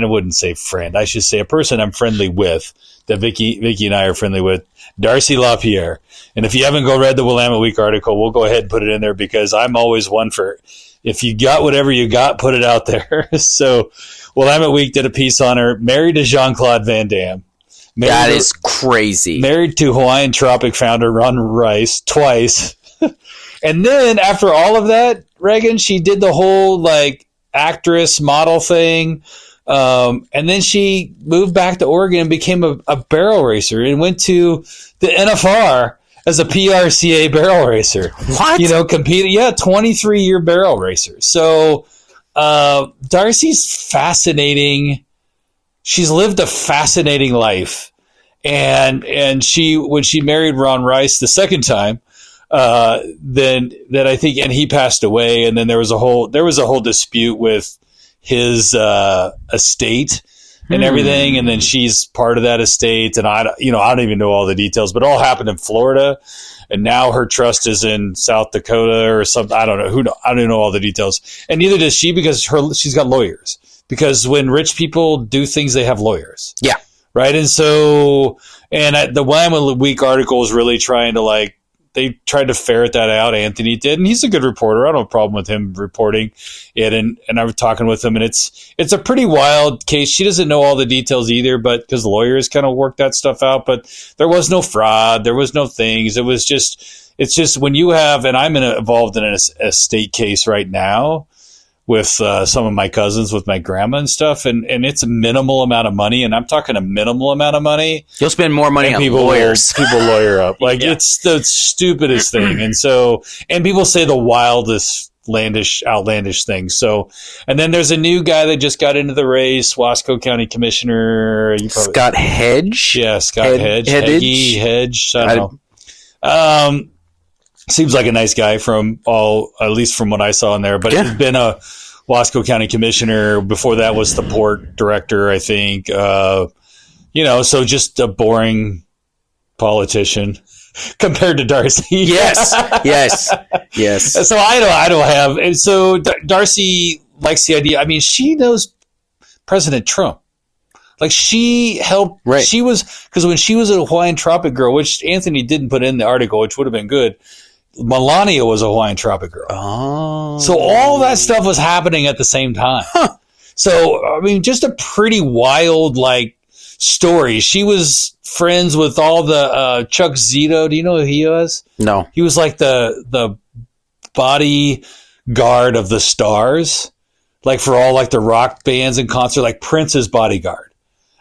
wouldn't say friend. I should say a person I'm friendly with, that Vicky and I are friendly with, Darcy Lapier. And if you haven't read the Willamette Week article, we'll go ahead and put it in there because I'm always one for if you got whatever you got, put it out there. So Willamette Week did a piece on her, married to Jean-Claude Van Damme. That is crazy. Married to Hawaiian Tropic founder Ron Rice twice. And then after all of that, Reagan, she did the whole actress model thing. And then she moved back to Oregon and became a barrel racer and went to the NFR as a PRCA barrel racer. What? Competed. Yeah, 23-year barrel racer. So Darcy's fascinating. She's lived a fascinating life. And when she married Ron Rice the second time, then I think, and he passed away. And then there was a whole dispute with his estate and everything, and then she's part of that estate, and I don't even know all the details, but it all happened in Florida, and now her trust is in South Dakota or something. I don't know. I don't know all the details, and neither does she, because she's got lawyers. Because when rich people do things, they have lawyers. Yeah. Right. And so, the Wham of the Week article is really trying to they tried to ferret that out. Anthony did, and he's a good reporter. I don't have a problem with him reporting it. And I was talking with him, and it's a pretty wild case. She doesn't know all the details either, but because the lawyers kind of worked that stuff out. But there was no fraud. There was no things. It's just when you have, and I'm involved in a estate case right now with some of my cousins, with my grandma and stuff, and it's a minimal amount of money, and I'm talking a minimal amount of money. You'll spend more money on lawyers. People lawyer up. It's the stupidest thing. And so, and people say the wildest, outlandish things. So, and then there's a new guy that just got into the race, Wasco County Commissioner. Scott Hedge? Yeah, Scott Hedge. Hedge. I don't know. Seems like a nice guy at least from what I saw in there, but he's been a Wasco County Commissioner. Before that was the port director, I think. So just a boring politician compared to Darcy. Yes. So I don't have, and so Darcy likes the idea. I mean, she knows President Trump. She helped. Right. She was, because when she was a Hawaiian Tropic Girl, which Anthony didn't put in the article, which would have been good. Melania was a Hawaiian Tropic Girl. Oh. So all that stuff was happening at the same time. Huh. So, I mean, just a pretty wild, story. She was friends with all the Chuck Zito. Do you know who he was? No. He was the bodyguard of the stars. For all the rock bands and concert, Prince's bodyguard.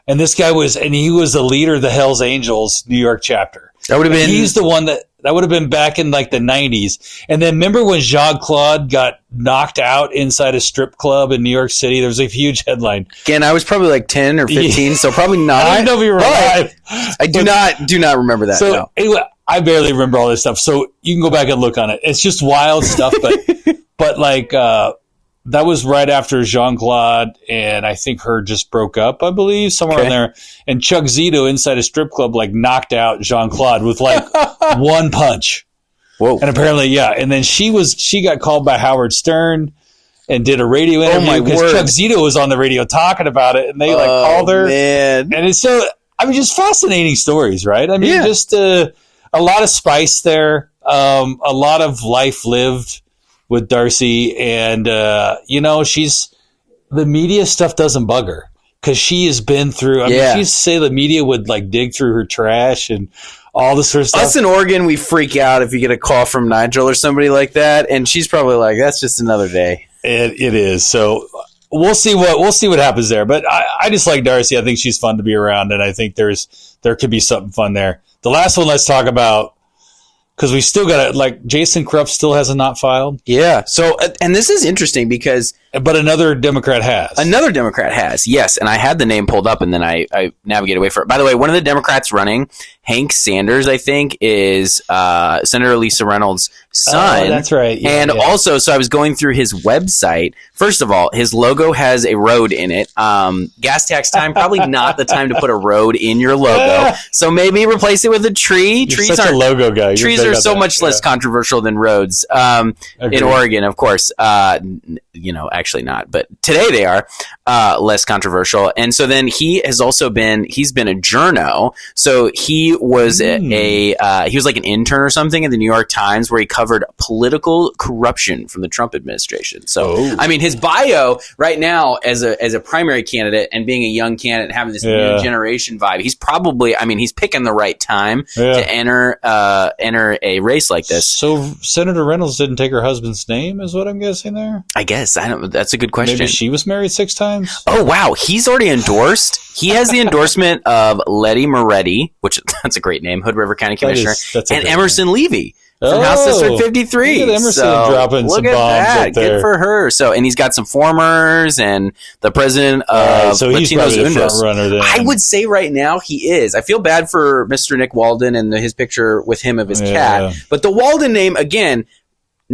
And this guy he was the leader of the Hells Angels New York chapter. That would have been. He's the one that would have been back in the 90s. And then remember when Jean-Claude got knocked out inside a strip club in New York City? There was a huge headline. Again, I was probably 10 or 15, so probably not. I don't know if you were alive. I do not remember that. So no. Anyway, I barely remember all this stuff. So you can go back and look on it. It's just wild stuff, but that was right after Jean-Claude and I think her just broke up, I believe, somewhere in there. And Chuck Zito inside a strip club knocked out Jean-Claude with one punch. Whoa. And apparently, yeah. And then she got called by Howard Stern and did a radio interview because Chuck Zito was on the radio talking about it, and they called her. Man. And it's just fascinating stories, right? I mean, just a lot of spice there, a lot of life lived with Darcy, and she's, the media stuff doesn't bug her because she has been through. I mean, she used to say the media would dig through her trash and all this sort of stuff. Us in Oregon, we freak out if you get a call from Nigel or somebody like that, and she's probably that's just another day. It is. So we'll see what happens there. But I just like Darcy. I think she's fun to be around, and I think there could be something fun there. The last one, let's talk about. Because we still got to, Jason Krupf still has a not filed. Yeah. So, and this is interesting because. But another Democrat has. Another Democrat has, yes. And I had the name pulled up and then I navigated away from it. By the way, one of the Democrats running, Hank Sanders, I think, is Senator Lisa Reynolds' son. Oh, that's right. Yeah, and also, so I was going through his website. First of all, his logo has a road in it. Gas tax time, probably not the time to put a road in your logo. So maybe replace it with a tree. You're such a logo guy. Trees are so much less controversial than roads in Oregon, of course. Actually not, but today they are less controversial. And so then he's been a journo. So he was he was like an intern or something at the New York Times where he covered political corruption from the Trump administration. So, I mean, his bio right now as a primary candidate and being a young candidate and having this new generation vibe, he's probably, he's picking the right time to enter a race like this. So Senator Reynolds didn't take her husband's name is what I'm guessing there? I guess. That's a good question. Maybe she was married 6 times? Oh, wow. He's already endorsed. He has the endorsement of Letty Moretti, which that's a great name, Hood River County Commissioner, and Emerson Levy from House District 53. Look at Emerson dropping some bombs up there. Good for her. So, and he's got some formers and the president of so he's Latinos probably the front runner then. I would say right now he is. I feel bad for Mr. Nick Walden and his picture with him of his cat. But the Walden name, again,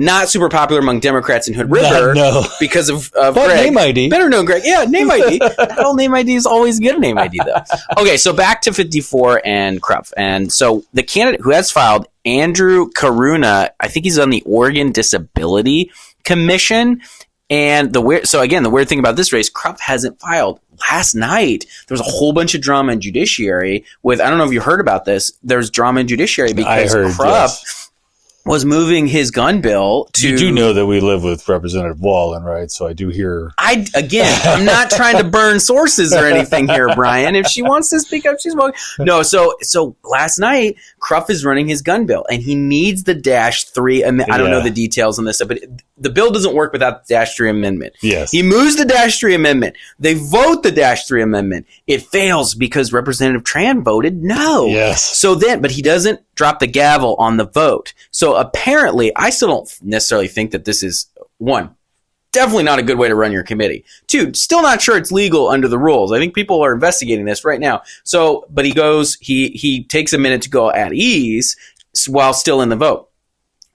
not super popular among Democrats in Hood River because of Greg. Name ID. Better known Greg. Yeah, name ID. That whole name ID is always good, name ID, though. Okay, so back to 54 and Krupf. And so the candidate who has filed, Andrew Karuna, I think he's on the Oregon Disability Commission. And the weird thing about this race, Krupf hasn't filed. Last night, there was a whole bunch of drama in judiciary with, I don't know if you heard about this, there's drama in judiciary because Krupf was moving his gun bill to... You do know that we live with Representative Wallen, right? So I do hear... I'm not trying to burn sources or anything here, Brian. If she wants to speak up, she's welcome. No, so last night, Krupf is running his gun bill, and he needs the -3 amendment. I don't know the details on this, but the bill doesn't work without the -3 amendment. Yes. He moves the -3 amendment. They vote the -3 amendment. It fails because Representative Tran voted no. Yes. So then, but he doesn't drop the gavel on the vote. So apparently, I still don't necessarily think that this is, one, definitely not a good way to run your committee. Two, still not sure it's legal under the rules. I think people are investigating this right now. So, but he takes a minute to go at ease while still in the vote.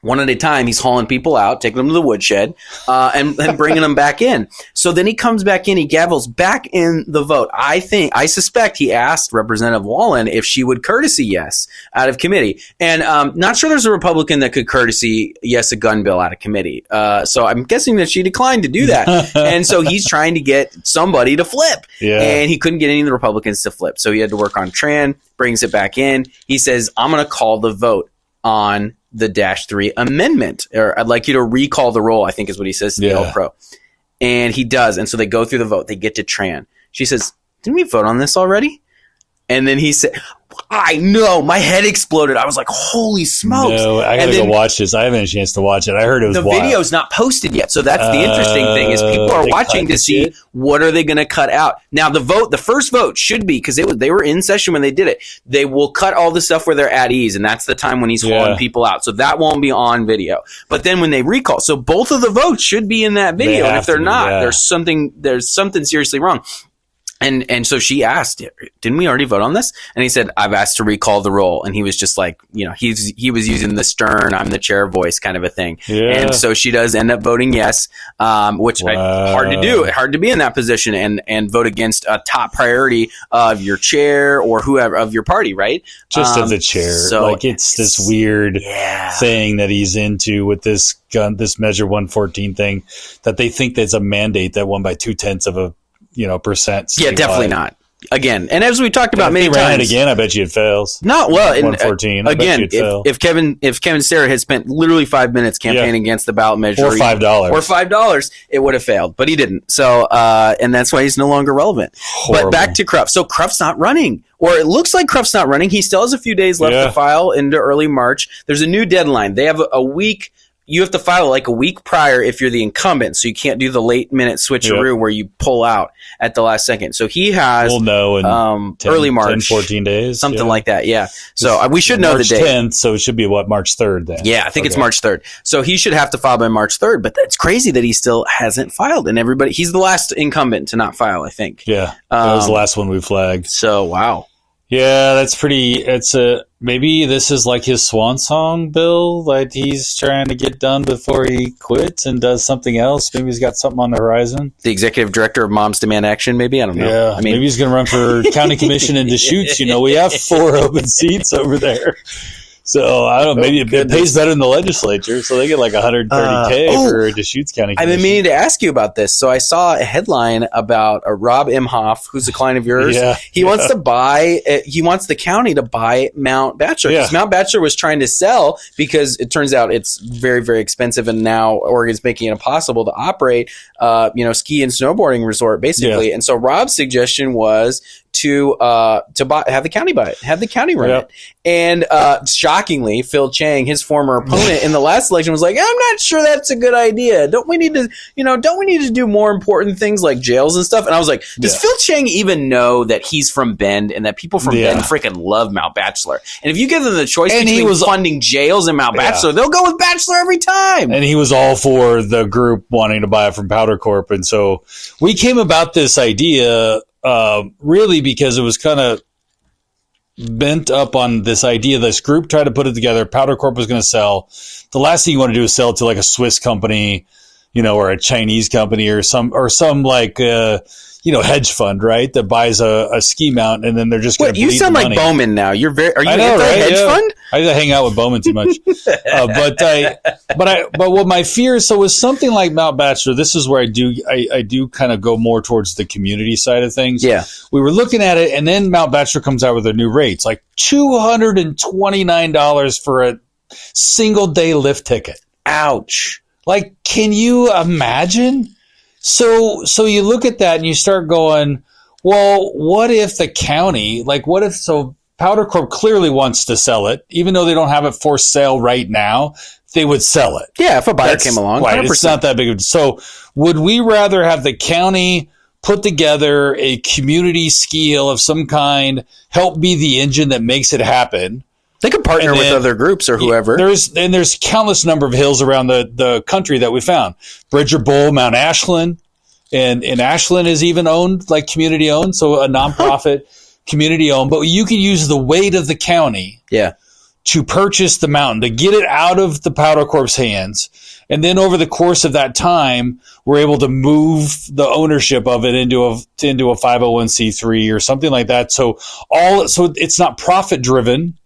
One at a time, he's hauling people out, taking them to the woodshed, and bringing them back in. So then he comes back in, he gavels back in the vote. I suspect he asked Representative Wallen if she would courtesy yes out of committee. And not sure there's a Republican that could courtesy yes a gun bill out of committee. So I'm guessing that she declined to do that. And so he's trying to get somebody to flip. Yeah. And he couldn't get any of the Republicans to flip. So he had to work on Tran, brings it back in. He says, I'm going to call the vote on the -3 amendment, or I'd like you to recall the roll, I think is what he says to the Diehl Pro. And he does. And so they go through the vote. They get to Tran. She says, didn't we vote on this already? And then he said, I know, my head exploded. I was like, holy smokes. No, I gotta go watch this. I haven't had a chance to watch it. I heard it was the wild. video's not posted yet. So that's the interesting thing is people are watching to see what are they going to cut out. Now the first vote should be, because they were in session when they did it. They will cut all the stuff where they're at ease, and that's the time when he's hauling people out. So that won't be on video. But then when they recall, so both of the votes should be in that video. And if they're not, there's something seriously wrong. And so she asked, didn't we already vote on this? And he said, I've asked to recall the roll. And he was just like, he was using the stern, I'm the chair voice kind of a thing. Yeah. And so she does end up voting yes, which hard to do, hard to be in that position and vote against a top priority of your chair or whoever of your party, right? Just of the chair. So like it's this weird thing that he's into with this gun, this Measure 114 thing that they think that's a mandate that won by 0.2% percent. Yeah, definitely not. Again, and as we talked about many times, ran it again, I bet you it fails. No, well, 114. Again, if Kevin Starrett had spent literally 5 minutes campaigning against the ballot measure, or $5, it would have failed, but he didn't. So, and that's why he's no longer relevant. Horrible. But back to Krupf. So Krupf's not running, or it looks like Krupf's not running. He still has a few days left to file into early March. There's a new deadline. They have a week. You have to file like a week prior if you're the incumbent, so you can't do the late minute switcheroo where you pull out at the last second. So he has we'll know in early March, 10, 14 days, something like that. Yeah. So we should know March the date. 10th, so it should be March 3rd then. Yeah, I think it's March 3rd. So he should have to file by March 3rd. But it's crazy that he still hasn't filed, and he's the last incumbent to not file, I think. Yeah, that was the last one we flagged. So wow. Yeah, that's pretty. Maybe this is like his swan song, Bill. Like he's trying to get done before he quits and does something else. Maybe he's got something on the horizon. The executive director of Moms Demand Action, maybe? I don't know. Yeah, maybe he's going to run for county commission in Deschutes. We have 4 open seats over there. So I don't know. Maybe it pays better than the legislature, so they get like $130K for Deschutes County. I've been meaning to ask you about this. So I saw a headline about a Rob Imhoff, who's a client of yours. He wants to buy. He wants the county to buy Mount Bachelor because Mount Bachelor was trying to sell because it turns out it's very, very expensive, and now Oregon's making it impossible to operate. Ski and snowboarding resort basically. And so Rob's suggestion was to have the county buy it, have the county run it. And shockingly, Phil Chang, his former opponent in the last election, was like, I'm not sure that's a good idea. Don't we need to do more important things like jails and stuff? And I was like, does Phil Chang even know that he's from Bend and that people from Bend freaking love Mount Bachelor? And if you give them the choice between funding jails and Mount Bachelor, they'll go with Bachelor every time. And he was all for the group wanting to buy it from Powder Corp. And so we came about this idea really because it was kind of bent up on this idea. This group tried to put it together. Powder Corp was going to sell. The last thing you want to do is sell it to like a Swiss company, or a Chinese company or some like, hedge fund, right? That buys a ski mount and then they're just going to bleed the money. You sound like Bowman now. Are you I know, into right? a hedge fund? I hang out with Bowman too much. But what my fear is, so with something like Mount Bachelor, this is where I do kind of go more towards the community side of things. Yeah. We were looking at it, and then Mount Bachelor comes out with their new rates, like $229 for a single day lift ticket. Ouch. Like, can you imagine? So you look at that and you start going, well, what if the county, so Powder Corp clearly wants to sell it, even though they don't have it for sale right now, they would sell it. Yeah, if a buyer came along. Right, 100%. It's not that big. So would we rather have the county put together a community ski hill of some kind, help be the engine that makes it happen? They could partner with other groups or whoever. There's countless number of hills around the country that we found. Bridger Bowl, Mount Ashland, and Ashland is even owned, like community owned, so a nonprofit community owned. But you can use the weight of the county to purchase the mountain, to get it out of the Powder Corp's hands. And then over the course of that time, we're able to move the ownership of it into a 501c3 or something like that. So it's not profit driven.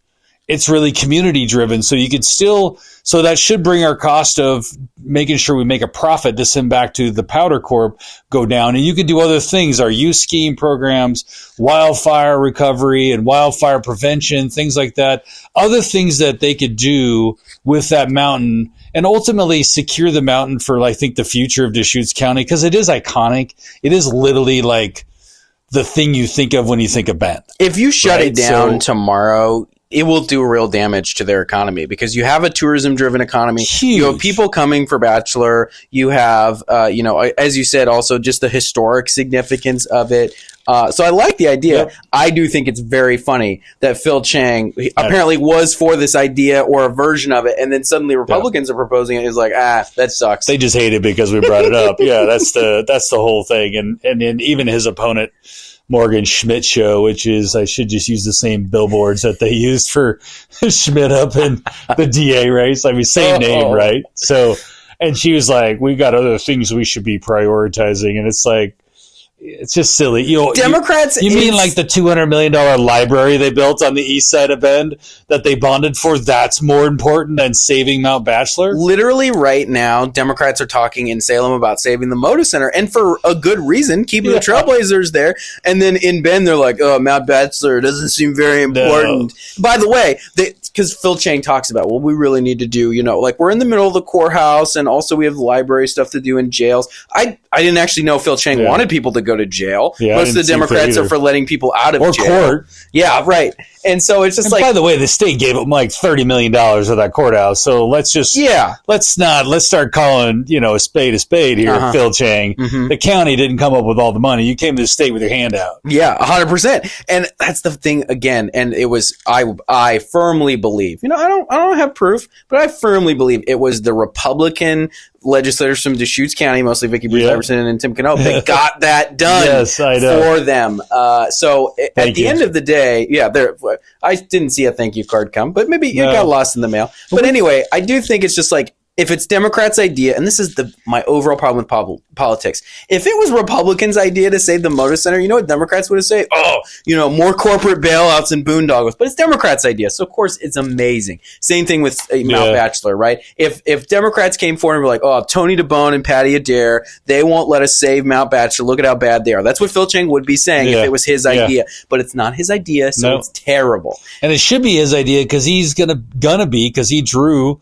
It's really community driven. So you could so that should bring our cost of making sure we make a profit to send back to the Powder Corp go down. And you could do other things, our youth skiing programs, wildfire recovery and wildfire prevention, things like that. Other things that they could do with that mountain and ultimately secure the mountain for, I think, the future of Deschutes County, because it is iconic. It is literally like the thing you think of when you think of Bend. If you shut it down tomorrow, it will do real damage to their economy, because you have a tourism-driven economy. Huge. You have people coming for Bachelor. You have, as you said, also just the historic significance of it. So I like the idea. Yep. I do think it's very funny that Phil Chang apparently was for this idea or a version of it, and then suddenly Republicans are proposing it. He's like, that sucks. They just hate it because we brought it up. Yeah, that's the whole thing. And even his opponent, Morgan Schmidt show, which is, I should just use the same billboards that they used for Schmidt up in the DA race. I mean, same name, right? So, and she was like, we got other things we should be prioritizing. And it's like, it's just silly. Democrats. You mean like the $200 million library they built on the east side of Bend that they bonded for? That's more important than saving Mount Bachelor? Literally right now, Democrats are talking in Salem about saving the Moda Center, and for a good reason, keeping the Trailblazers there. And then in Bend, they're like, oh, Mount Bachelor doesn't seem very important. No. By the way, because Phil Chang talks about, well, we really need to do, we're in the middle of the courthouse, and also we have library stuff to do in jails. I didn't actually know Phil Chang wanted people to go to jail. Yeah, most of the Democrats are for letting people out of jail. Or court. Yeah, right. And so it's just by the way, the state gave them like $30 million of that courthouse. So let's start calling, a spade here, Phil Chang. Mm-hmm. The county didn't come up with all the money. You came to the state with your hand out. Yeah, 100%. And that's the thing again. And it was, I firmly believe, I don't have proof, but I firmly believe it was the Republican legislators from Deschutes County, mostly Vicky Bruce Iverson and Tim Knopp, that got that done for them. So at the end of the day, I didn't see a thank you card come, but maybe it got lost in the mail. But anyway, I do think it's just like, if it's Democrats' idea, and this is my overall problem with politics, if it was Republicans' idea to save the Moda Center, you know what Democrats would have said? Oh, more corporate bailouts and boondoggles. But it's Democrats' idea, so of course it's amazing. Same thing with Mount Bachelor, right? If Democrats came forward and were like, oh, Tony DeBone and Patty Adair, they won't let us save Mount Bachelor. Look at how bad they are. That's what Phil Chang would be saying if it was his idea. But it's not his idea, so it's terrible. And it should be his idea because he's gonna be, because he drew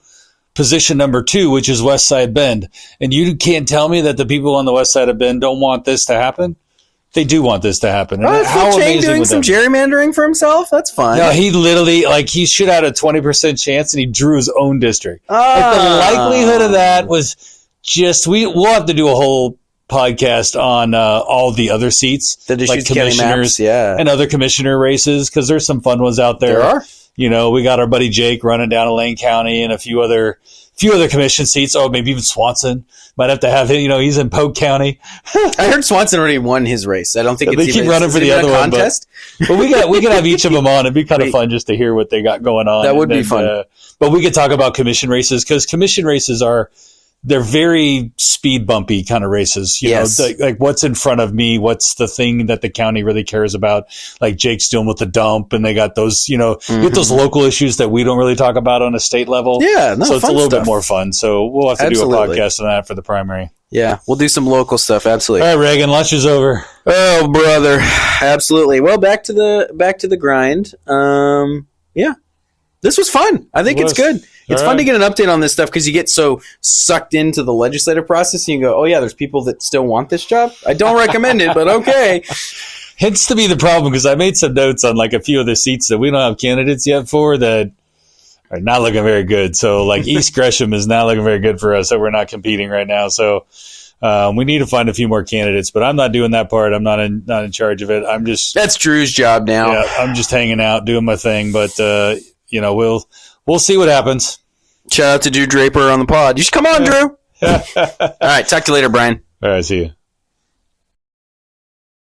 position number 2, which is West Side Bend. And you can't tell me that the people on the West Side of Bend don't want this to happen. They do want this to happen. Oh, Phil Chang doing some gerrymandering for himself? That's fun. No, he literally, he should have had a 20% chance, and he drew his own district. The likelihood of that was just, we'll have to do a whole podcast on all the other seats, the Deschutes County maps, and other commissioner races, because there's some fun ones out there. There are. We got our buddy Jake running down to Lane County and a few other few other commission seats. Oh, maybe even Swanson might have to have him. He's in Polk County. I heard Swanson already won his race. I don't think they keep running for the other one. But we could have each of them on. It'd be kind of fun just to hear what they got going on. That would be fun. But we could talk about commission races because commission races they're very speed bumpy kind of races. You know, like what's in front of me, what's the thing that the county really cares about. Like Jake's doing with the dump, and they got those, you get those local issues that we don't really talk about on a state level. Yeah, so it's a little bit more fun. So we'll have to do a podcast on that for the primary. Yeah, we'll do some local stuff. Absolutely. All right, Reagan, lunch is over. Oh, brother, absolutely. Well, back to the grind. Yeah, this was fun. I think it's good. It's fun to get an update on this stuff because you get so sucked into the legislative process and you go, oh, yeah, there's people that still want this job. I don't recommend it, but okay. Hence to be the problem because I made some notes on like a few of the seats that we don't have candidates yet for that are not looking very good. So like East Gresham is not looking very good for us, so we're not competing right now. So we need to find a few more candidates, but I'm not doing that part. I'm not in charge of it. That's Drew's job now. Yeah, I'm just hanging out, doing my thing, but we'll see what happens. Shout out to Drew Draper on the pod. You should come on, Drew. All right. Talk to you later, Brian. All right. See you.